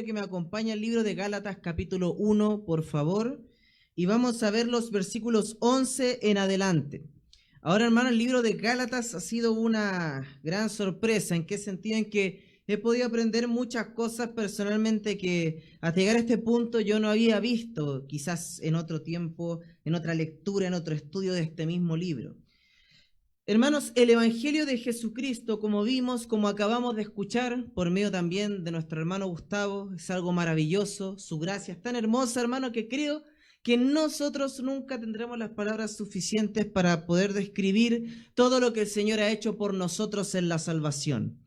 que me acompañe al libro de Gálatas capítulo 1, por favor, y vamos a ver los versículos 11 en adelante. Ahora, hermano, el libro de Gálatas ha sido una gran sorpresa. ¿En qué sentido? En que he podido aprender muchas cosas personalmente que hasta llegar a este punto yo no había visto, quizás en otro tiempo, en otra lectura, en otro estudio de este mismo libro. Hermanos, el Evangelio de Jesucristo, como vimos, como acabamos de escuchar, por medio también de nuestro hermano Gustavo, es algo maravilloso. Su gracia es tan hermosa, hermano, que creo que nosotros nunca tendremos las palabras suficientes para poder describir todo lo que el Señor ha hecho por nosotros en la salvación.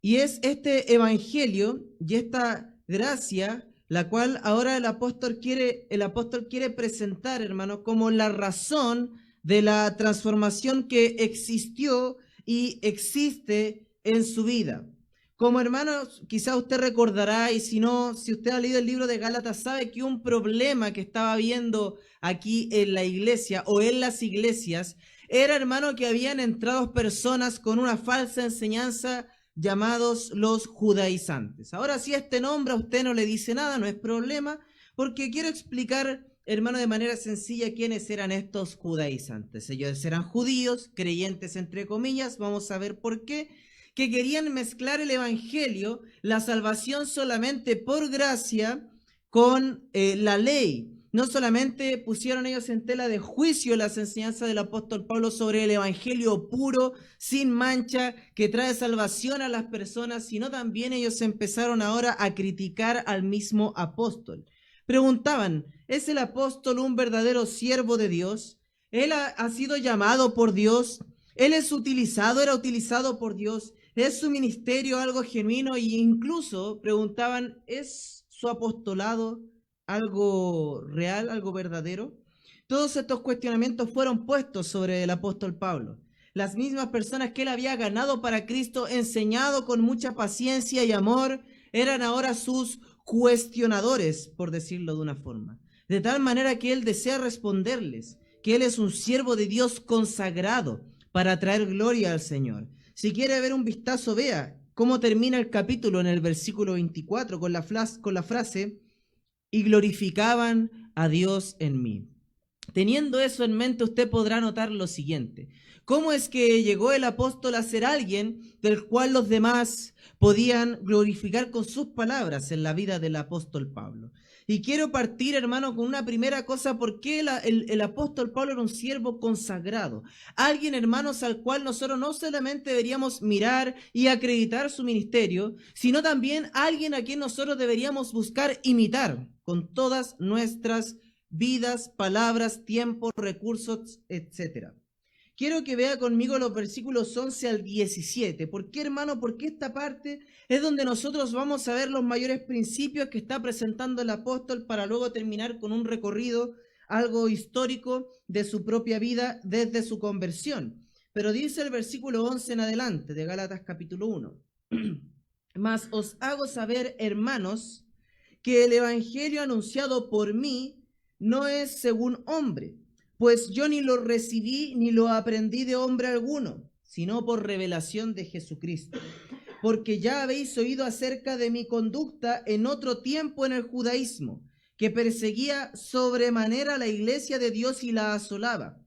Y es este Evangelio y esta gracia la cual ahora el apóstol quiere presentar, hermano, como la razón de la transformación que existió y existe en su vida. Como hermanos, quizá usted recordará, y si no, si usted ha leído el libro de Gálatas, sabe que un problema que estaba viendo aquí en la iglesia o en las iglesias era, hermano, que habían entrado personas con una falsa enseñanza llamados los judaizantes. Ahora, si este nombre a usted no le dice nada, no es problema, porque quiero explicar, hermano, de manera sencilla quiénes eran estos judaizantes. Ellos eran judíos, creyentes entre comillas, vamos a ver por qué, que querían mezclar el evangelio, la salvación solamente por gracia, con la ley. No solamente pusieron ellos en tela de juicio las enseñanzas del apóstol Pablo sobre el evangelio puro, sin mancha, que trae salvación a las personas, sino también ellos empezaron ahora a criticar al mismo apóstol. Preguntaban, ¿es el apóstol un verdadero siervo de Dios? ¿Él ha sido llamado por Dios? ¿Él es utilizado, era utilizado por Dios? ¿Es su ministerio algo genuino? E incluso preguntaban, ¿es su apostolado algo real, algo verdadero? Todos estos cuestionamientos fueron puestos sobre el apóstol Pablo. Las mismas personas que él había ganado para Cristo, enseñado con mucha paciencia y amor, eran ahora sus cuestionadores, por decirlo de una forma. De tal manera que él desea responderles que él es un siervo de Dios consagrado para traer gloria al Señor. Si quiere ver un vistazo, vea cómo termina el capítulo en el versículo 24 con la frase: y glorificaban a Dios en mí. Teniendo eso en mente, usted podrá notar lo siguiente: ¿cómo es que llegó el apóstol a ser alguien del cual los demás podían glorificar con sus palabras en la vida del apóstol Pablo? Y quiero partir, hermano, con una primera cosa: ¿por qué el apóstol Pablo era un siervo consagrado? Alguien, hermanos, al cual nosotros no solamente deberíamos mirar y acreditar su ministerio, sino también alguien a quien nosotros deberíamos buscar imitar con todas nuestras vidas, palabras, tiempos, recursos, etc. Quiero que vea conmigo los versículos 11 al 17. ¿Por qué, hermano? Porque esta parte es donde nosotros vamos a ver los mayores principios que está presentando el apóstol para luego terminar con un recorrido algo histórico de su propia vida desde su conversión. Pero dice el versículo 11 en adelante de Gálatas capítulo 1. Mas os hago saber, hermanos, que el evangelio anunciado por mí no es según hombre, pues yo ni lo recibí ni lo aprendí de hombre alguno, sino por revelación de Jesucristo. Porque ya habéis oído acerca de mi conducta en otro tiempo en el judaísmo, que perseguía sobremanera la iglesia de Dios y la asolaba.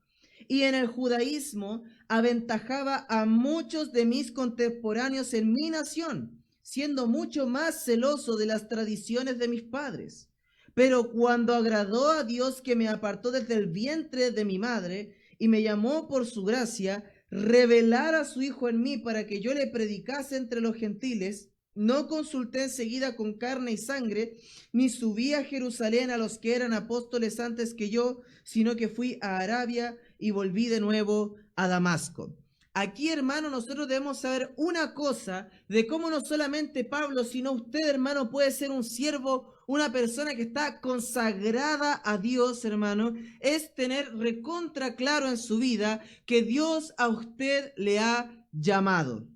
Y en el judaísmo aventajaba a muchos de mis contemporáneos en mi nación, siendo mucho más celoso de las tradiciones de mis padres. Pero cuando agradó a Dios, que me apartó desde el vientre de mi madre y me llamó por su gracia, revelar a su Hijo en mí para que yo le predicase entre los gentiles, no consulté enseguida con carne y sangre, ni subí a Jerusalén a los que eran apóstoles antes que yo, sino que fui a Arabia y volví de nuevo a Damasco. Aquí, hermano, nosotros debemos saber una cosa de cómo no solamente Pablo, sino usted, hermano, puede ser un siervo, una persona que está consagrada a Dios, hermano, es tener recontra claro en su vida que Dios a usted le ha llamado.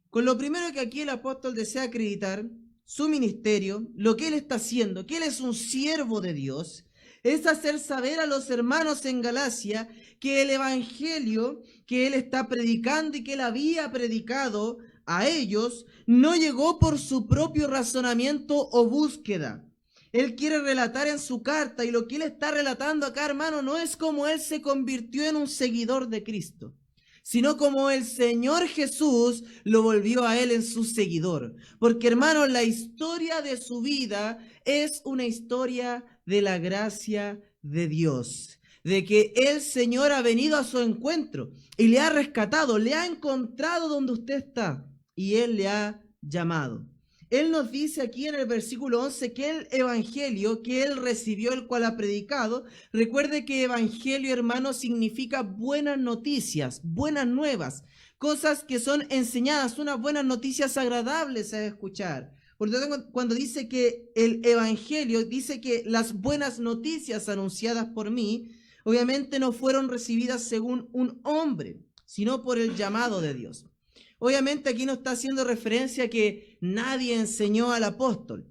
Con lo primero que aquí el apóstol desea acreditar, su ministerio, lo que él está haciendo, que él es un siervo de Dios, es hacer saber a los hermanos en Galacia que el evangelio que él está predicando y que él había predicado a ellos no llegó por su propio razonamiento o búsqueda. Él quiere relatar en su carta, y lo que él está relatando acá, hermano, no es como él se convirtió en un seguidor de Cristo, sino como el Señor Jesús lo volvió a él en su seguidor. Porque, hermano, la historia de su vida es una historia de la gracia de Dios, de que el Señor ha venido a su encuentro y le ha rescatado, le ha encontrado donde usted está y él le ha llamado. Él nos dice aquí en el versículo 11 que el evangelio que él recibió, el cual ha predicado, recuerde que evangelio, hermano, significa buenas noticias, buenas nuevas, cosas que son enseñadas, unas buenas noticias agradables a escuchar. Por lo tanto, cuando dice que el evangelio, dice que las buenas noticias anunciadas por mí, obviamente no fueron recibidas según un hombre, sino por el llamado de Dios. Obviamente aquí no está haciendo referencia a que nadie enseñó al apóstol.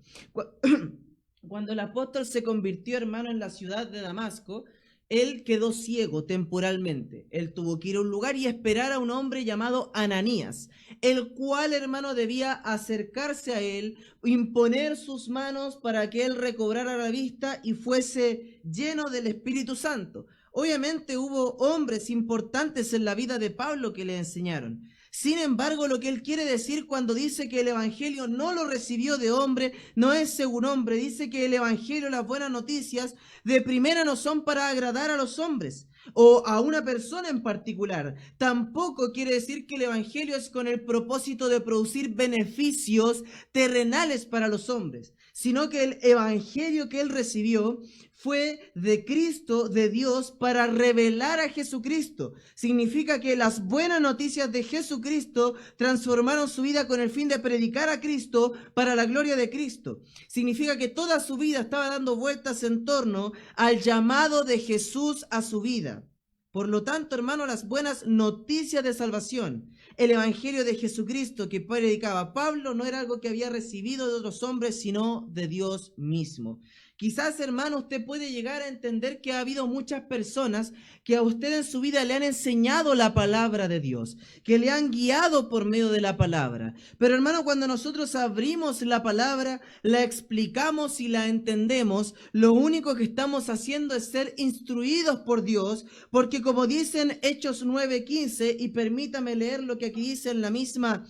Cuando el apóstol se convirtió, hermano, en la ciudad de Damasco, él quedó ciego temporalmente. Él tuvo que ir a un lugar y esperar a un hombre llamado Ananías, el cual, hermano, debía acercarse a él, imponer sus manos para que él recobrara la vista y fuese lleno del Espíritu Santo. Obviamente hubo hombres importantes en la vida de Pablo que le enseñaron. Sin embargo, lo que él quiere decir cuando dice que el evangelio no lo recibió de hombre, no es según hombre. Dice que el evangelio, las buenas noticias, de primera no son para agradar a los hombres o a una persona en particular. Tampoco quiere decir que el evangelio es con el propósito de producir beneficios terrenales para los hombres, sino que el evangelio que él recibió fue de Cristo, de Dios, para revelar a Jesucristo. Significa que las buenas noticias de Jesucristo transformaron su vida con el fin de predicar a Cristo para la gloria de Cristo. Significa que toda su vida estaba dando vueltas en torno al llamado de Jesús a su vida. Por lo tanto, hermano, las buenas noticias de salvación, el evangelio de Jesucristo que predicaba Pablo, no era algo que había recibido de otros hombres, sino de Dios mismo. Quizás, hermano, usted puede llegar a entender que ha habido muchas personas que a usted en su vida le han enseñado la palabra de Dios, que le han guiado por medio de la palabra. Pero, hermano, cuando nosotros abrimos la palabra, la explicamos y la entendemos, lo único que estamos haciendo es ser instruidos por Dios, porque como dicen Hechos 9:15, y permítame leer lo que aquí dice en la misma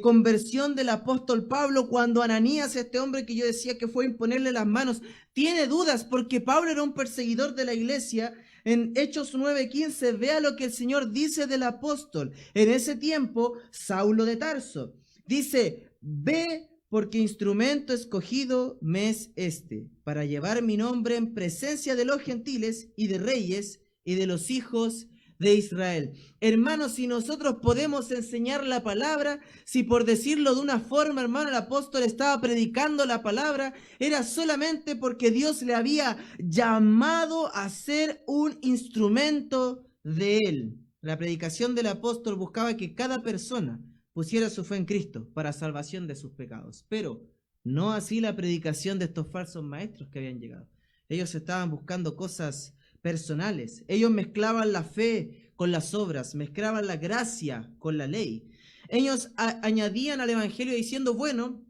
conversión del apóstol Pablo, cuando Ananías, este hombre que yo decía que fue a imponerle las manos, tiene dudas porque Pablo era un perseguidor de la iglesia. En Hechos 9:15, vea lo que el Señor dice del apóstol. En ese tiempo, Saulo de Tarso dice: ve, porque instrumento escogido me es este, para llevar mi nombre en presencia de los gentiles y de reyes y de los hijos de Israel. Hermanos, si nosotros podemos enseñar la palabra, si por decirlo de una forma, hermano, el apóstol estaba predicando la palabra, era solamente porque Dios le había llamado a ser un instrumento de él. La predicación del apóstol buscaba que cada persona pusiera su fe en Cristo para salvación de sus pecados, pero no así la predicación de estos falsos maestros que habían llegado. Ellos estaban buscando cosas personales. Ellos mezclaban la fe con las obras, mezclaban la gracia con la ley. Ellos añadían al evangelio diciendo: bueno,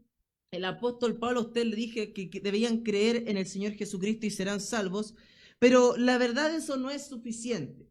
el apóstol Pablo a usted le dije que debían creer en el Señor Jesucristo y serán salvos, pero la verdad eso no es suficiente.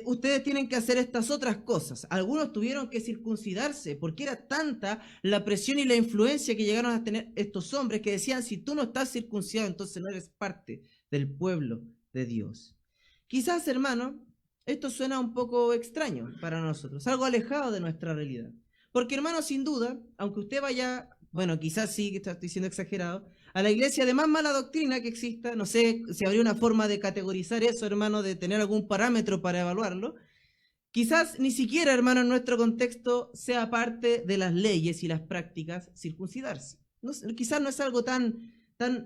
Ustedes tienen que hacer estas otras cosas. Algunos tuvieron que circuncidarse porque era tanta la presión y la influencia que llegaron a tener estos hombres que decían: si tú no estás circuncidado, entonces no eres parte del pueblo de Dios. Quizás, hermano, esto suena un poco extraño para nosotros, algo alejado de nuestra realidad. Porque, hermano, sin duda, aunque usted vaya, bueno, quizás sí que estoy siendo exagerado, a la iglesia de más mala doctrina que exista, no sé si habría una forma de categorizar eso, hermano, de tener algún parámetro para evaluarlo, quizás ni siquiera, hermano, en nuestro contexto sea parte de las leyes y las prácticas circuncidarse. No, quizás no es algo tan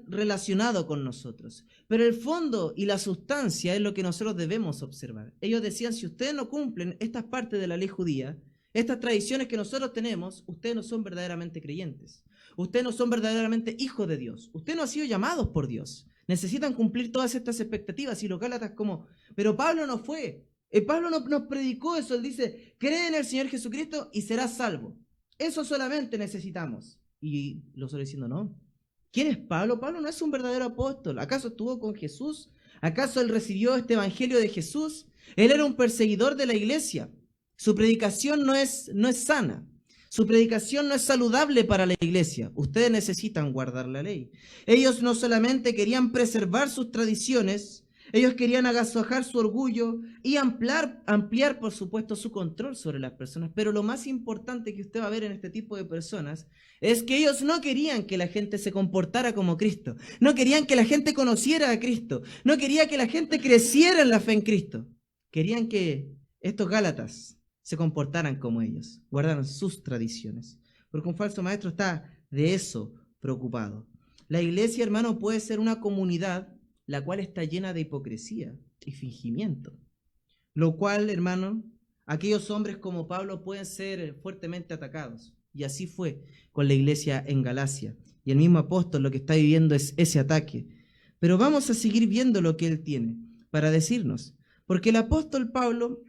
relacionado con nosotros, pero el fondo y la sustancia es lo que nosotros debemos observar. Ellos decían: si ustedes no cumplen estas partes de la ley judía, estas tradiciones que nosotros tenemos, ustedes no son verdaderamente creyentes, ustedes no son verdaderamente hijos de Dios, ustedes no han sido llamados por Dios, necesitan cumplir todas estas expectativas. Y los Gálatas como: pero Pablo no fue, Pablo no nos predicó eso. Él dice: cree en el Señor Jesucristo y serás salvo. Eso solamente necesitamos. Y los otros diciendo, no. ¿Quién es Pablo? Pablo no es un verdadero apóstol. ¿Acaso estuvo con Jesús? ¿Acaso él recibió este evangelio de Jesús? Él era un perseguidor de la iglesia. Su predicación no es sana. Su predicación no es saludable para la iglesia. Ustedes necesitan guardar la ley. Ellos no solamente querían preservar sus tradiciones, ellos querían agasajar su orgullo y ampliar, por supuesto, su control sobre las personas. Pero lo más importante que usted va a ver en este tipo de personas es que ellos no querían que la gente se comportara como Cristo. No querían que la gente conociera a Cristo. No querían que la gente creciera en la fe en Cristo. Querían que estos Gálatas se comportaran como ellos, guardaran sus tradiciones. Porque un falso maestro está de eso preocupado. La iglesia, hermano, puede ser una comunidad la cual está llena de hipocresía y fingimiento. Lo cual, hermano, aquellos hombres como Pablo pueden ser fuertemente atacados. Y así fue con la iglesia en Galacia. Y el mismo apóstol lo que está viviendo es ese ataque. Pero vamos a seguir viendo lo que él tiene para decirnos. Porque el apóstol Pablo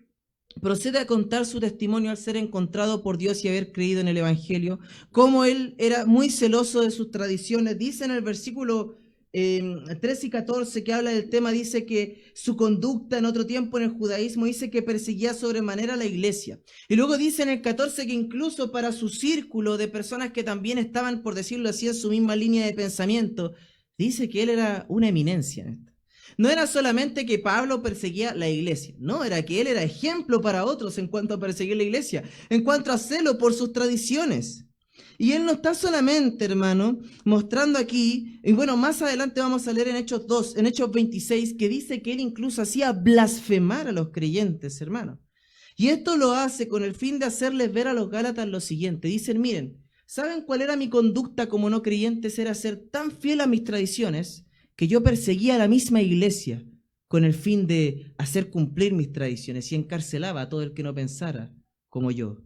procede a contar su testimonio al ser encontrado por Dios y haber creído en el Evangelio, como él era muy celoso de sus tradiciones. Dice en el versículo 13 y 14 que habla del tema, dice que su conducta en otro tiempo en el judaísmo, dice que perseguía sobremanera a la iglesia. Y luego dice en el 14 que incluso para su círculo de personas que también estaban, por decirlo así, en su misma línea de pensamiento, dice que él era una eminencia en esto. No era solamente que Pablo perseguía la iglesia, no, era que él era ejemplo para otros en cuanto a perseguir la iglesia, en cuanto a celo por sus tradiciones. Y él no está solamente, hermano, mostrando aquí, y bueno, más adelante vamos a leer en Hechos 2, en Hechos 26, que dice que él incluso hacía blasfemar a los creyentes, hermano. Y esto lo hace con el fin de hacerles ver a los Gálatas lo siguiente. Dicen, miren, ¿saben cuál era mi conducta como no creyentes? Era ser tan fiel a mis tradiciones que yo perseguía a la misma iglesia con el fin de hacer cumplir mis tradiciones y encarcelaba a todo el que no pensara como yo,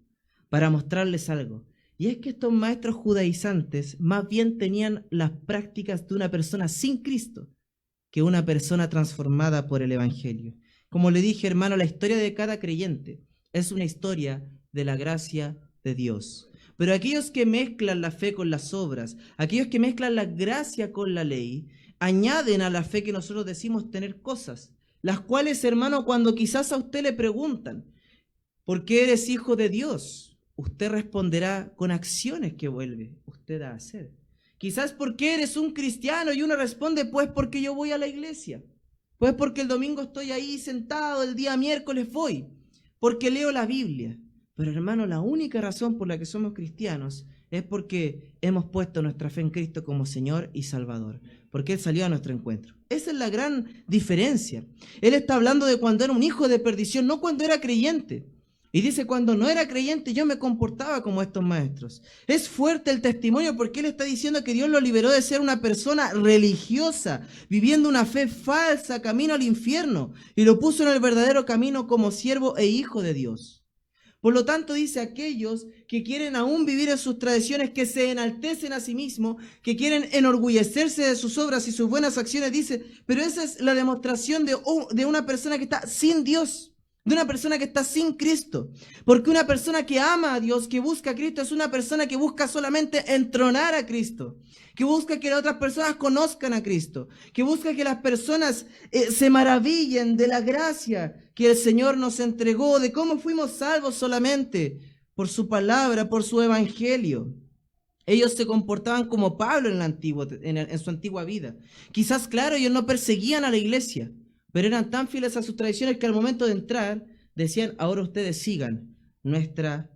para mostrarles algo. Y es que estos maestros judaizantes más bien tenían las prácticas de una persona sin Cristo que una persona transformada por el Evangelio. Como le dije, hermano, la historia de cada creyente es una historia de la gracia de Dios. Pero aquellos que mezclan la fe con las obras, aquellos que mezclan la gracia con la ley, añaden a la fe que nosotros decimos tener cosas, las cuales, hermano, cuando quizás a usted le preguntan, ¿por qué eres hijo de Dios? Usted responderá con acciones que vuelve usted a hacer. Quizás ¿por qué eres un cristiano? Y uno responde, pues porque yo voy a la iglesia, pues porque el domingo estoy ahí sentado, el día miércoles voy, porque leo la Biblia. Pero hermano, la única razón por la que somos cristianos es porque hemos puesto nuestra fe en Cristo como Señor y Salvador, porque Él salió a nuestro encuentro. Esa es la gran diferencia. Él está hablando de cuando era un hijo de perdición, no cuando era creyente. Y dice, cuando no era creyente yo me comportaba como estos maestros. Es fuerte el testimonio porque él está diciendo que Dios lo liberó de ser una persona religiosa, viviendo una fe falsa, camino al infierno, y lo puso en el verdadero camino como siervo e hijo de Dios. Por lo tanto, dice, aquellos que quieren aún vivir en sus tradiciones, que se enaltecen a sí mismos, que quieren enorgullecerse de sus obras y sus buenas acciones, dice, pero esa es la demostración de una persona que está sin Dios, de una persona que está sin Cristo. Porque una persona que ama a Dios, que busca a Cristo, es una persona que busca solamente entronar a Cristo, que busca que las otras personas conozcan a Cristo, que busca que las personas se maravillen de la gracia que el Señor nos entregó, de cómo fuimos salvos solamente por su palabra, por su evangelio. Ellos se comportaban como Pablo en su antigua vida. Quizás, claro, ellos no perseguían a la iglesia, pero eran tan fieles a sus tradiciones que al momento de entrar decían, ahora ustedes sigan nuestra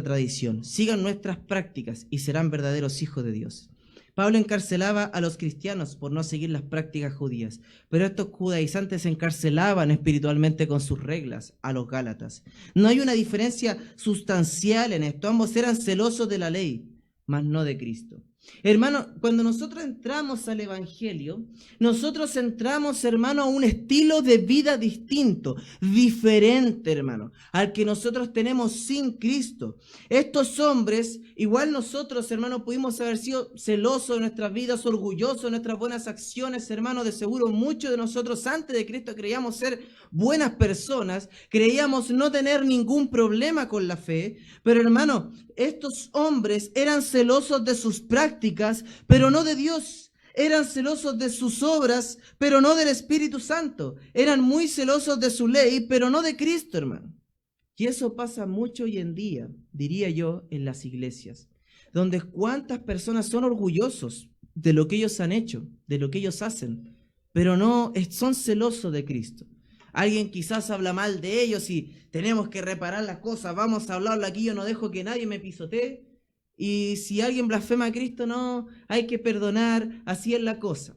tradición, sigan nuestras prácticas y serán verdaderos hijos de Dios. Pablo encarcelaba a los cristianos por no seguir las prácticas judías, pero estos judaizantes encarcelaban espiritualmente con sus reglas a los gálatas. No hay una diferencia sustancial en esto, ambos eran celosos de la ley, mas no de Cristo. Hermano, cuando nosotros entramos al Evangelio, nosotros entramos, hermano, a un estilo de vida distinto, diferente, hermano, al que nosotros tenemos sin Cristo. Estos hombres, igual nosotros, hermano, pudimos haber sido celosos de nuestras vidas, orgullosos de nuestras buenas acciones, hermano. De seguro muchos de nosotros antes de Cristo creíamos ser buenas personas, creíamos no tener ningún problema con la fe, pero hermano, estos hombres eran celosos de sus prácticas, pero no de Dios. Eran celosos de sus obras, pero no del Espíritu Santo. Eran muy celosos de su ley, pero no de Cristo, hermano. Y eso pasa mucho hoy en día, diría yo, en las iglesias, donde cuántas personas son orgullosos de lo que ellos han hecho, de lo que ellos hacen, pero no son celosos de Cristo. Alguien quizás habla mal de ellos y tenemos que reparar las cosas, vamos a hablarlo aquí, yo no dejo que nadie me pisotee. Y si alguien blasfema a Cristo, no, hay que perdonar, así es la cosa.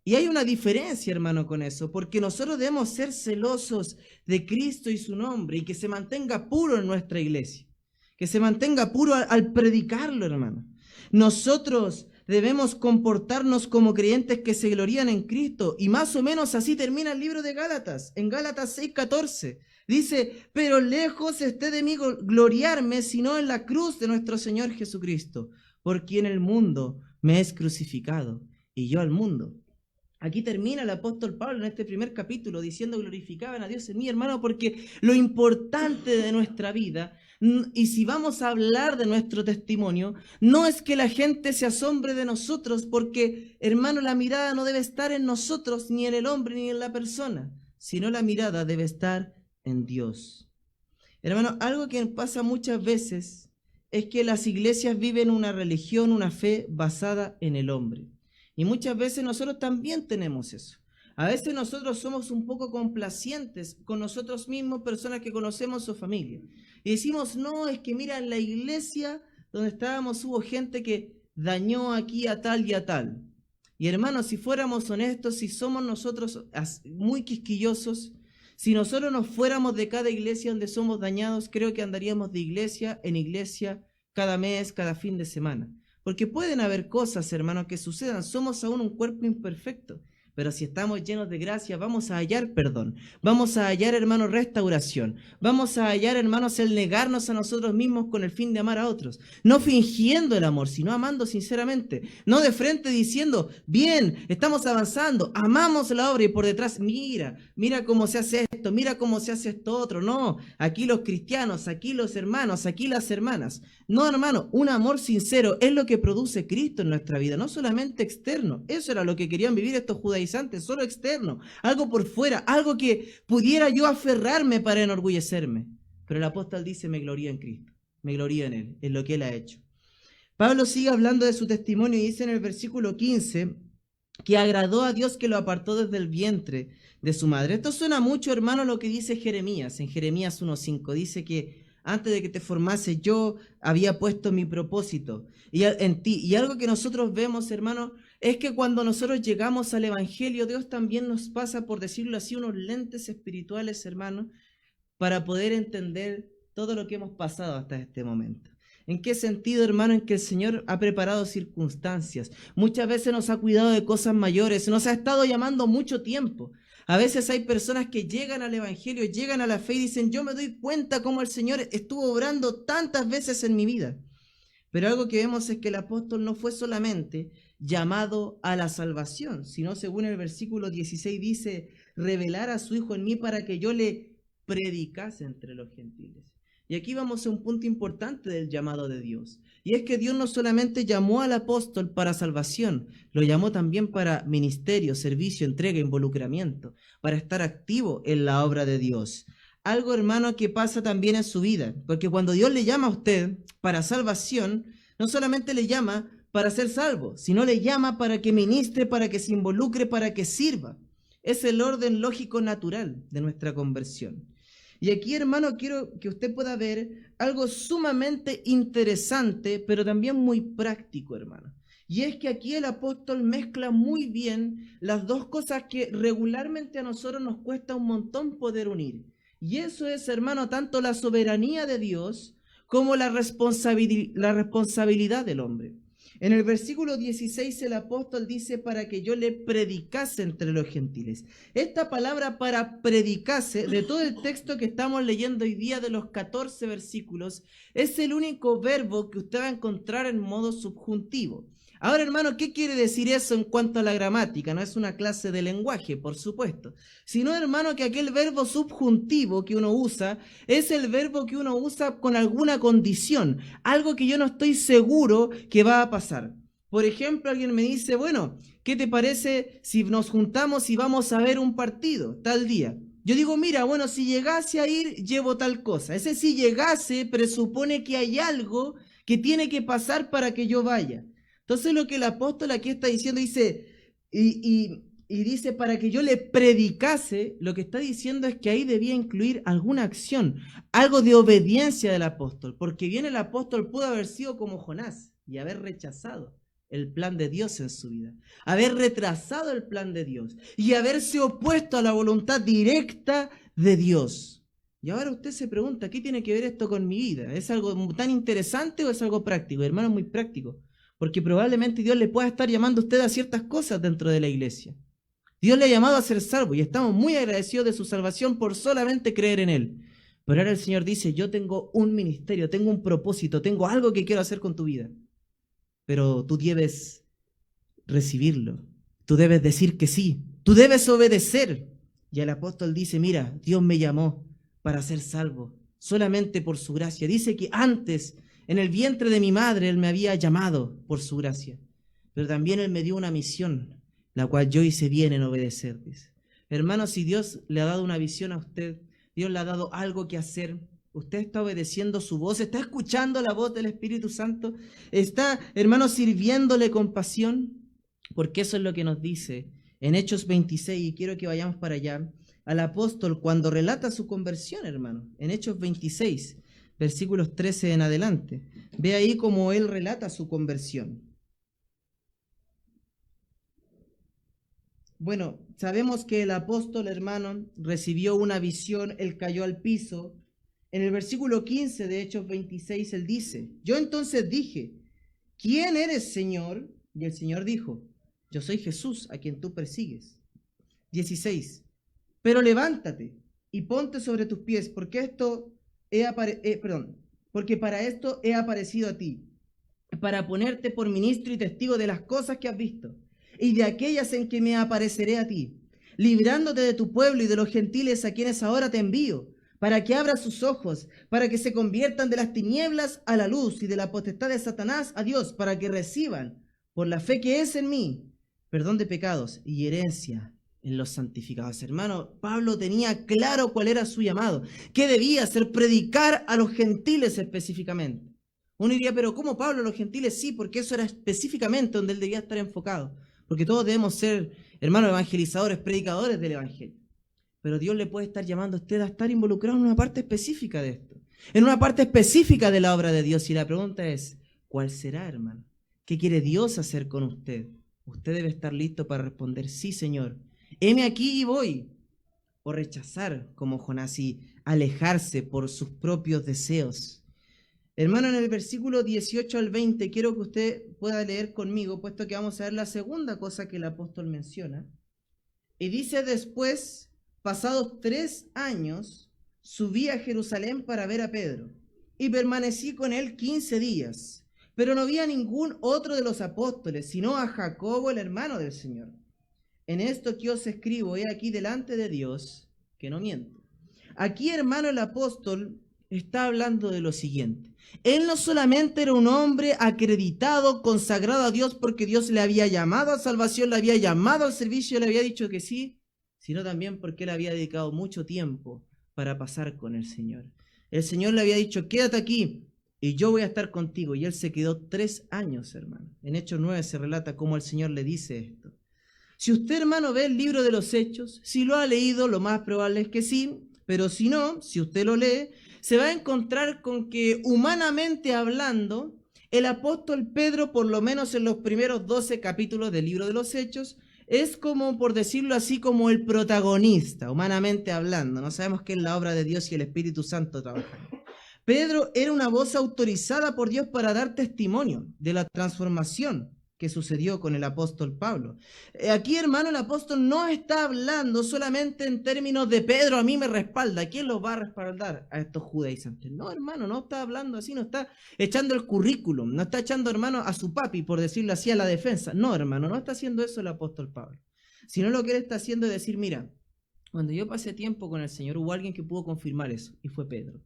Y hay una diferencia, hermano, con eso, porque nosotros debemos ser celosos de Cristo y su nombre y que se mantenga puro en nuestra iglesia, que se mantenga puro al predicarlo, hermano. Nosotros debemos comportarnos como creyentes que se glorían en Cristo. Y más o menos así termina el libro de Gálatas. En Gálatas 6:14 dice, pero lejos esté de mí gloriarme, sino en la cruz de nuestro Señor Jesucristo, por quien el mundo me es crucificado y yo al mundo. Aquí termina el apóstol Pablo en este primer capítulo diciendo glorificaban a Dios en mí, hermano, porque lo importante de nuestra vida, y si vamos a hablar de nuestro testimonio, no es que la gente se asombre de nosotros, porque, hermano, la mirada no debe estar en nosotros, ni en el hombre, ni en la persona, sino la mirada debe estar en Dios. Hermano, algo que pasa muchas veces es que las iglesias viven una religión, una fe basada en el hombre. Y muchas veces nosotros también tenemos eso. A veces nosotros somos un poco complacientes con nosotros mismos, personas que conocemos su familia. Y decimos, no, es que mira, en la iglesia donde estábamos hubo gente que dañó aquí a tal y a tal. Y hermanos, si fuéramos honestos, si somos nosotros muy quisquillosos, si nosotros nos fuéramos de cada iglesia donde somos dañados, creo que andaríamos de iglesia en iglesia cada mes, cada fin de semana. Porque pueden haber cosas, hermanos, que sucedan. Somos aún un cuerpo imperfecto. Pero si estamos llenos de gracia, vamos a hallar perdón. Vamos a hallar, hermanos, restauración. Vamos a hallar, hermanos, el negarnos a nosotros mismos con el fin de amar a otros. No fingiendo el amor, sino amando sinceramente. No de frente diciendo, bien, estamos avanzando, amamos la obra y por detrás, mira cómo se hace esto, mira cómo se hace esto otro. No, aquí los cristianos, aquí los hermanos, aquí las hermanas. No, hermano, un amor sincero es lo que produce Cristo en nuestra vida, no solamente externo. Eso era lo que querían vivir estos judaizantes, solo externo, algo por fuera, algo que pudiera yo aferrarme para enorgullecerme. Pero el apóstol dice, me glorío en Cristo, me glorío en Él, en lo que Él ha hecho. Pablo sigue hablando de su testimonio y dice en el versículo 15 que agradó a Dios que lo apartó desde el vientre de su madre. Esto suena mucho, hermano, lo que dice Jeremías. En Jeremías 1:5 dice que antes de que te formase yo había puesto mi propósito en ti. Y algo que nosotros vemos, hermano, es que cuando nosotros llegamos al Evangelio, Dios también nos pasa, por decirlo así, unos lentes espirituales, hermano, para poder entender todo lo que hemos pasado hasta este momento. ¿En qué sentido, hermano? En que el Señor ha preparado circunstancias. Muchas veces nos ha cuidado de cosas mayores, nos ha estado llamando mucho tiempo. A veces hay personas que llegan al Evangelio, llegan a la fe y dicen, yo me doy cuenta cómo el Señor estuvo obrando tantas veces en mi vida. Pero algo que vemos es que el apóstol no fue solamente llamado a la salvación, sino según el versículo 16 dice, revelar a su Hijo en mí para que yo le predicase entre los gentiles. Y aquí vamos a un punto importante del llamado de Dios. Y es que Dios no solamente llamó al apóstol para salvación, lo llamó también para ministerio, servicio, entrega, involucramiento, para estar activo en la obra de Dios. Algo, hermano, que pasa también en su vida, porque cuando Dios le llama a usted para salvación, no solamente le llama para ser salvo, sino le llama para que ministre, para que se involucre, para que sirva. Es el orden lógico natural de nuestra conversión. Y aquí, hermano, quiero que usted pueda ver algo sumamente interesante, pero también muy práctico, hermano. Y es que aquí el apóstol mezcla muy bien las dos cosas que regularmente a nosotros nos cuesta un montón poder unir. Y eso es, hermano, tanto la soberanía de Dios como la responsabilidad del hombre. En el versículo 16 el apóstol dice para que yo le predicase entre los gentiles. Esta palabra para predicase, de todo el texto que estamos leyendo hoy día de los 14 versículos, es el único verbo que usted va a encontrar en modo subjuntivo. Ahora, hermano, ¿qué quiere decir eso en cuanto a la gramática? No es una clase de lenguaje, por supuesto, sino, hermano, que aquel verbo subjuntivo que uno usa es el verbo que uno usa con alguna condición, algo que yo no estoy seguro que va a pasar. Por ejemplo, alguien me dice, bueno, ¿qué te parece si nos juntamos y vamos a ver un partido tal día? Yo digo, mira, bueno, si llegase a ir, llevo tal cosa. Ese si llegase presupone que hay algo que tiene que pasar para que yo vaya. Entonces lo que el apóstol aquí está diciendo, dice, y dice, para que yo le predicase, lo que está diciendo es que ahí debía incluir alguna acción, algo de obediencia del apóstol, porque bien el apóstol pudo haber sido como Jonás y haber rechazado el plan de Dios en su vida, haber retrasado el plan de Dios y haberse opuesto a la voluntad directa de Dios. Y ahora usted se pregunta, ¿qué tiene que ver esto con mi vida? ¿Es algo tan interesante o es algo práctico? Hermano, es muy práctico. Porque probablemente Dios le pueda estar llamando a usted a ciertas cosas dentro de la iglesia. Dios le ha llamado a ser salvo y estamos muy agradecidos de su salvación por solamente creer en Él. Pero ahora el Señor dice, yo tengo un ministerio, tengo un propósito, tengo algo que quiero hacer con tu vida. Pero tú debes recibirlo, tú debes decir que sí, tú debes obedecer. Y el apóstol dice, mira, Dios me llamó para ser salvo, solamente por su gracia. Dice que antes, en el vientre de mi madre, Él me había llamado por su gracia. Pero también Él me dio una misión, la cual yo hice bien en obedecer. Dice. Hermano, si Dios le ha dado una visión a usted, Dios le ha dado algo que hacer, usted está obedeciendo su voz, está escuchando la voz del Espíritu Santo, está, hermano, sirviéndole con pasión, porque eso es lo que nos dice en Hechos 26, y quiero que vayamos para allá, al apóstol cuando relata su conversión, hermano, en Hechos 26, versículos 13 en adelante. Ve ahí cómo él relata su conversión. Bueno, sabemos que el apóstol, hermano, recibió una visión, él cayó al piso. En el versículo 15 de Hechos 26, él dice, yo entonces dije, ¿quién eres, Señor? Y el Señor dijo, yo soy Jesús, a quien tú persigues. 16, pero levántate y ponte sobre tus pies, porque porque para esto he aparecido a ti, para ponerte por ministro y testigo de las cosas que has visto, y de aquellas en que me apareceré a ti, librándote de tu pueblo y de los gentiles a quienes ahora te envío, para que abras sus ojos, para que se conviertan de las tinieblas a la luz y de la potestad de Satanás a Dios, para que reciban, por la fe que es en mí, perdón de pecados y herencia en los santificados. Hermano, Pablo tenía claro cuál era su llamado, que debía hacer, predicar a los gentiles específicamente. Uno diría, pero ¿cómo Pablo a los gentiles? Sí, porque eso era específicamente donde él debía estar enfocado, porque todos debemos ser, hermanos, evangelizadores, predicadores del evangelio. Pero Dios le puede estar llamando a usted a estar involucrado en una parte específica de esto, en una parte específica de la obra de Dios. Y la pregunta es, ¿cuál será, hermano? ¿Qué quiere Dios hacer con usted? Usted debe estar listo para responder, sí, Señor, heme aquí y voy. O rechazar, como Jonás, y alejarse por sus propios deseos. Hermano, en el versículo 18 al 20, quiero que usted pueda leer conmigo, puesto que vamos a ver la segunda cosa que el apóstol menciona. Y dice, después, pasados 3 años, subí a Jerusalén para ver a Pedro, y permanecí con él 15 días. Pero no vi a ningún otro de los apóstoles, sino a Jacobo, el hermano del Señor. En esto que os escribo, he aquí delante de Dios, que no miento. Aquí, hermano, el apóstol está hablando de lo siguiente. Él no solamente era un hombre acreditado, consagrado a Dios, porque Dios le había llamado a salvación, le había llamado al servicio, le había dicho que sí, sino también porque él había dedicado mucho tiempo para pasar con el Señor. El Señor le había dicho, quédate aquí, y yo voy a estar contigo. Y él se quedó 3 años, hermano. En Hechos 9 se relata cómo el Señor le dice esto. Si usted, hermano, ve el libro de los Hechos, si lo ha leído, lo más probable es que sí, pero si no, si usted lo lee, se va a encontrar con que, humanamente hablando, el apóstol Pedro, por lo menos en los primeros 12 capítulos del libro de los Hechos, es como, por decirlo así, como el protagonista, humanamente hablando. No sabemos qué es la obra de Dios y el Espíritu Santo trabajando. Pedro era una voz autorizada por Dios para dar testimonio de la transformación que sucedió con el apóstol Pablo. Aquí, hermano, el apóstol no está hablando solamente en términos de Pedro, a mí me respalda. ¿Quién los va a respaldar a estos judaizantes? No, hermano, no está hablando así, no está echando el currículum, no está echando, hermano, a su papi, por decirlo así, a la defensa. No, hermano, no está haciendo eso el apóstol Pablo. Sino lo que él está haciendo es decir, mira, cuando yo pasé tiempo con el Señor, hubo alguien que pudo confirmar eso, y fue Pedro.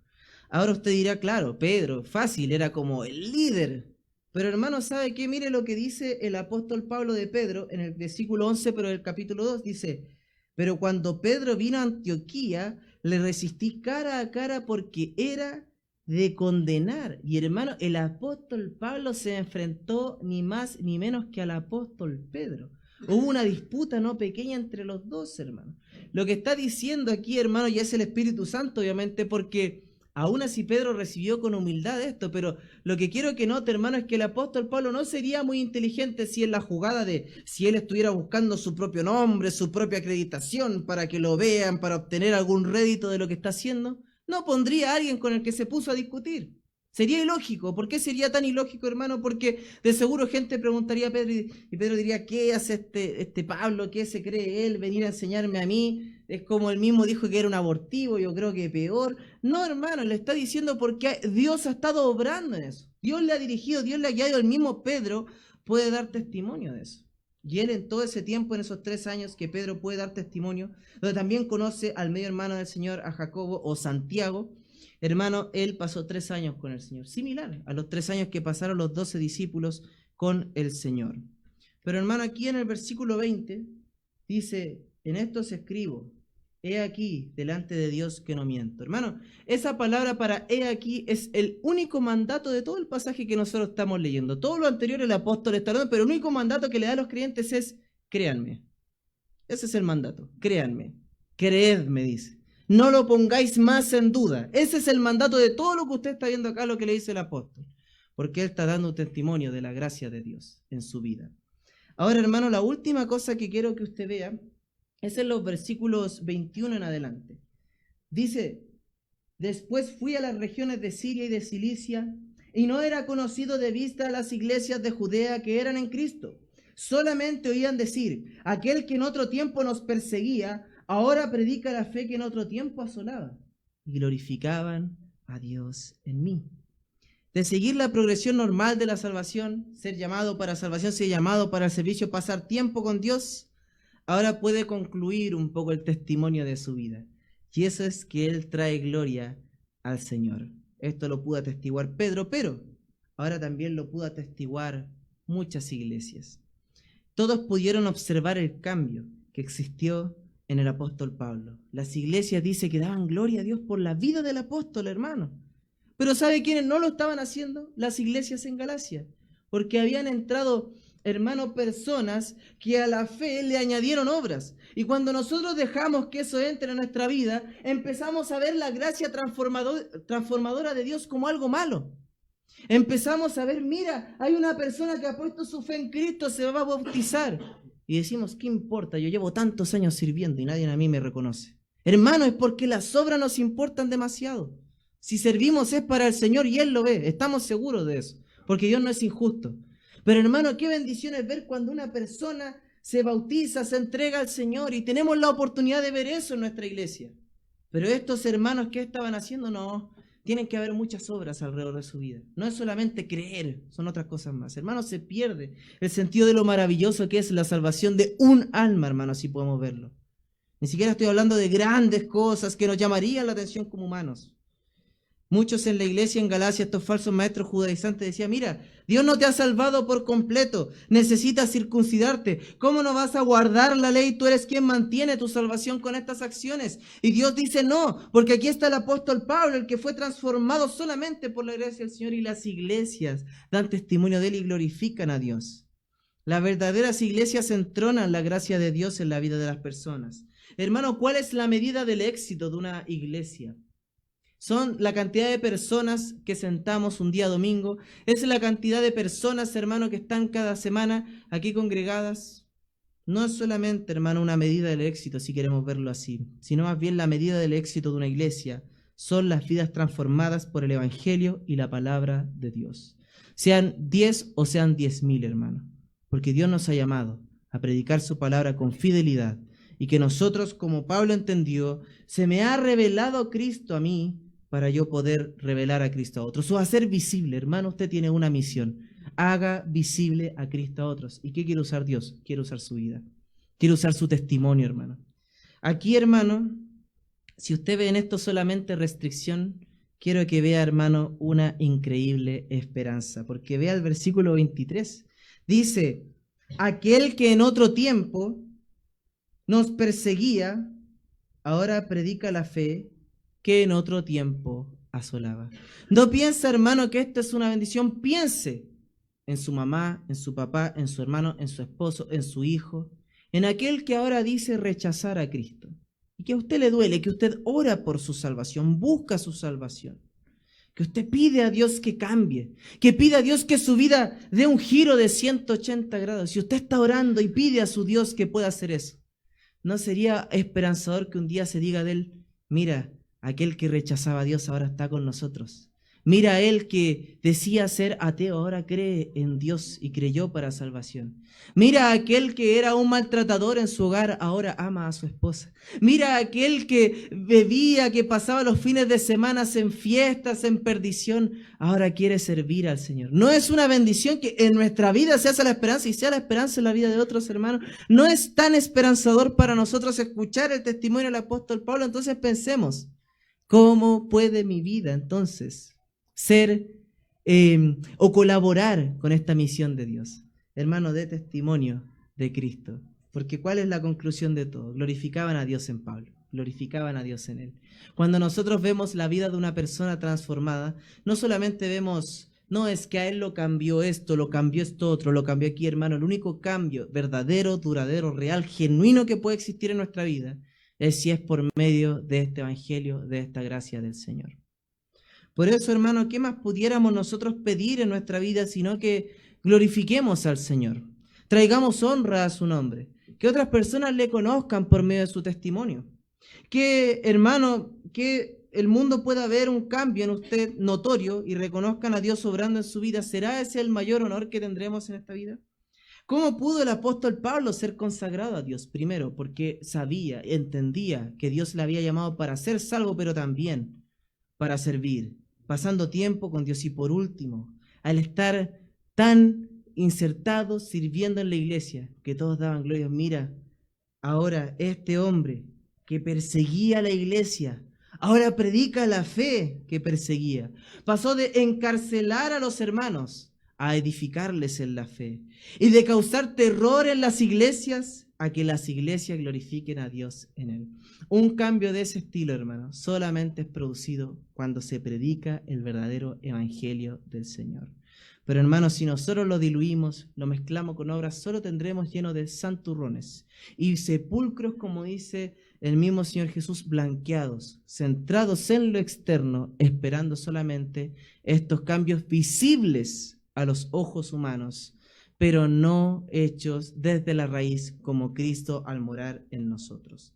Ahora usted dirá, claro, Pedro, fácil, era como el líder. Pero hermano, ¿sabe qué? Mire lo que dice el apóstol Pablo de Pedro en el versículo 11, pero del capítulo 2, dice, pero cuando Pedro vino a Antioquía, le resistí cara a cara porque era de condenar. Y hermano, el apóstol Pablo se enfrentó ni más ni menos que al apóstol Pedro. Hubo una disputa no pequeña entre los dos, hermano. Lo que está diciendo aquí, hermano, ya es el Espíritu Santo, obviamente, porque aún así Pedro recibió con humildad esto, pero lo que quiero que note, hermano, es que el apóstol Pablo no sería muy inteligente si en la jugada si él estuviera buscando su propio nombre, su propia acreditación para que lo vean, para obtener algún rédito de lo que está haciendo. No pondría a alguien con el que se puso a discutir. Sería ilógico. ¿Por qué sería tan ilógico, hermano? Porque de seguro gente preguntaría a Pedro y Pedro diría, ¿qué hace este Pablo? ¿Qué se cree él? Venir a enseñarme a mí. Es como él mismo dijo que era un abortivo, yo creo que peor. No, hermano, le está diciendo porque Dios ha estado obrando en eso. Dios le ha dirigido, Dios le ha guiado. El mismo Pedro puede dar testimonio de eso. Y él en todo ese tiempo, en esos 3 años que Pedro puede dar testimonio, donde también conoce al medio hermano del Señor, a Jacobo o Santiago, hermano, él pasó 3 años con el Señor, similar a los 3 años que pasaron los 12 discípulos con el Señor. Pero hermano, aquí en el versículo 20 dice, en esto os escribo, he aquí delante de Dios que no miento. Hermano, esa palabra para he aquí es el único mandato de todo el pasaje que nosotros estamos leyendo. Todo lo anterior el apóstol está hablando, pero el único mandato que le da a los creyentes es créanme. Ese es el mandato, créanme, creedme, dice. No lo pongáis más en duda. Ese es el mandato de todo lo que usted está viendo acá, lo que le dice el apóstol. Porque él está dando testimonio de la gracia de Dios en su vida. Ahora, hermano, la última cosa que quiero que usted vea es en los versículos 21 en adelante. Dice, después fui a las regiones de Siria y de Cilicia, y no era conocido de vista a las iglesias de Judea que eran en Cristo. Solamente oían decir, aquel que en otro tiempo nos perseguía, ahora predica la fe que en otro tiempo asolaba. Y glorificaban a Dios en mí. De seguir la progresión normal de la salvación, ser llamado para salvación, ser llamado para el servicio, pasar tiempo con Dios, ahora puede concluir un poco el testimonio de su vida. Y eso es que él trae gloria al Señor. Esto lo pudo atestiguar Pedro, pero ahora también lo pudo atestiguar muchas iglesias. Todos pudieron observar el cambio que existió en el apóstol Pablo. Las iglesias dice que daban gloria a Dios por la vida del apóstol, hermano. Pero ¿sabe quiénes no lo estaban haciendo? Las iglesias en Galacia. Porque habían entrado, hermano, personas que a la fe le añadieron obras. Y cuando nosotros dejamos que eso entre en nuestra vida, empezamos a ver la gracia transformadora de Dios como algo malo. Empezamos a ver, mira, hay una persona que ha puesto su fe en Cristo, se va a bautizar. Y decimos, ¿qué importa? Yo llevo tantos años sirviendo y nadie a mí me reconoce. Hermano, es porque las obras nos importan demasiado. Si servimos es para el Señor y Él lo ve, estamos seguros de eso, porque Dios no es injusto. Pero hermano, qué bendición es ver cuando una persona se bautiza, se entrega al Señor y tenemos la oportunidad de ver eso en nuestra iglesia. Pero estos hermanos, ¿qué estaban haciendo? No, tienen que haber muchas obras alrededor de su vida. No es solamente creer, son otras cosas más. Hermano, se pierde el sentido de lo maravilloso que es la salvación de un alma, hermano, así podemos verlo. Ni siquiera estoy hablando de grandes cosas que nos llamarían la atención como humanos. Muchos en la iglesia en Galacia, estos falsos maestros judaizantes decían, mira, Dios no te ha salvado por completo, necesitas circuncidarte. ¿Cómo no vas a guardar la ley? Tú eres quien mantiene tu salvación con estas acciones. Y Dios dice no, porque aquí está el apóstol Pablo, el que fue transformado solamente por la gracia del Señor, y las iglesias dan testimonio de él y glorifican a Dios. Las verdaderas iglesias entronan la gracia de Dios en la vida de las personas. Hermano, ¿cuál es la medida del éxito de una iglesia? Son la cantidad de personas que sentamos un día domingo. Es la cantidad de personas, hermano, que están cada semana aquí congregadas. No es solamente, hermano, una medida del éxito, si queremos verlo así, sino más bien la medida del éxito de una iglesia son las vidas transformadas por el Evangelio y la palabra de Dios. Sean 10 o sean 10.000, hermano, porque Dios nos ha llamado a predicar su palabra con fidelidad y que nosotros, como Pablo entendió, se me ha revelado Cristo a mí para yo poder revelar a Cristo a otros o hacer visible. Hermano, usted tiene una misión: haga visible a Cristo a otros. ¿Y qué quiere usar Dios? Quiere usar su vida, quiere usar su testimonio, hermano. Aquí, hermano, si usted ve en esto solamente restricción, quiero que vea, hermano, una increíble esperanza, porque vea el versículo 23. Dice: aquel que en otro tiempo nos perseguía, ahora predica la fe que en otro tiempo asolaba. No piensa, hermano, que esto es una bendición. Piense en su mamá, en su papá, en su hermano, en su esposo, en su hijo, en aquel que ahora dice rechazar a Cristo. Y que a usted le duele, que usted ora por su salvación, busca su salvación. Que usted pide a Dios que cambie, que pida a Dios que su vida dé un giro de 180 grados. Si usted está orando y pide a su Dios que pueda hacer eso, ¿no sería esperanzador que un día se diga de él: mira, aquel que rechazaba a Dios ahora está con nosotros? Mira, a él que decía ser ateo ahora cree en Dios y creyó para salvación. Mira, a aquel que era un maltratador en su hogar ahora ama a su esposa. Mira, a aquel que bebía, que pasaba los fines de semana en fiestas, en perdición, ahora quiere servir al Señor. ¿No es una bendición que en nuestra vida se hace la esperanza y sea la esperanza en la vida de otros hermanos? ¿No es tan esperanzador para nosotros escuchar el testimonio del apóstol Pablo? Entonces pensemos, ¿cómo puede mi vida entonces ser o colaborar con esta misión de Dios? Hermano, de testimonio de Cristo. Porque ¿cuál es la conclusión de todo? Glorificaban a Dios en Pablo, glorificaban a Dios en él. Cuando nosotros vemos la vida de una persona transformada, no solamente vemos, no es que a él lo cambió esto otro, lo cambió aquí, hermano. El único cambio verdadero, duradero, real, genuino que puede existir en nuestra vida es si es por medio de este evangelio, de esta gracia del Señor. Por eso, hermano, ¿qué más pudiéramos nosotros pedir en nuestra vida sino que glorifiquemos al Señor? Traigamos honra a su nombre, que otras personas le conozcan por medio de su testimonio. Que, hermano, que el mundo pueda ver un cambio en usted notorio y reconozcan a Dios obrando en su vida. ¿Será ese el mayor honor que tendremos en esta vida? ¿Cómo pudo el apóstol Pablo ser consagrado a Dios? Primero, porque sabía, entendía que Dios le había llamado para ser salvo, pero también para servir, pasando tiempo con Dios. Y por último, al estar tan insertado sirviendo en la iglesia, que todos daban gloria. Mira, ahora este hombre que perseguía a la iglesia, ahora predica la fe que perseguía. Pasó de encarcelar a los hermanos a edificarles en la fe, y de causar terror en las iglesias a que las iglesias glorifiquen a Dios en él. Un cambio de ese estilo, hermano, solamente es producido cuando se predica el verdadero evangelio del Señor. Pero, hermanos, si nosotros lo diluimos, lo mezclamos con obras, solo tendremos lleno de santurrones y sepulcros, como dice el mismo Señor Jesús, blanqueados, centrados en lo externo, esperando solamente estos cambios visibles a los ojos humanos, pero no hechos desde la raíz como Cristo al morar en nosotros.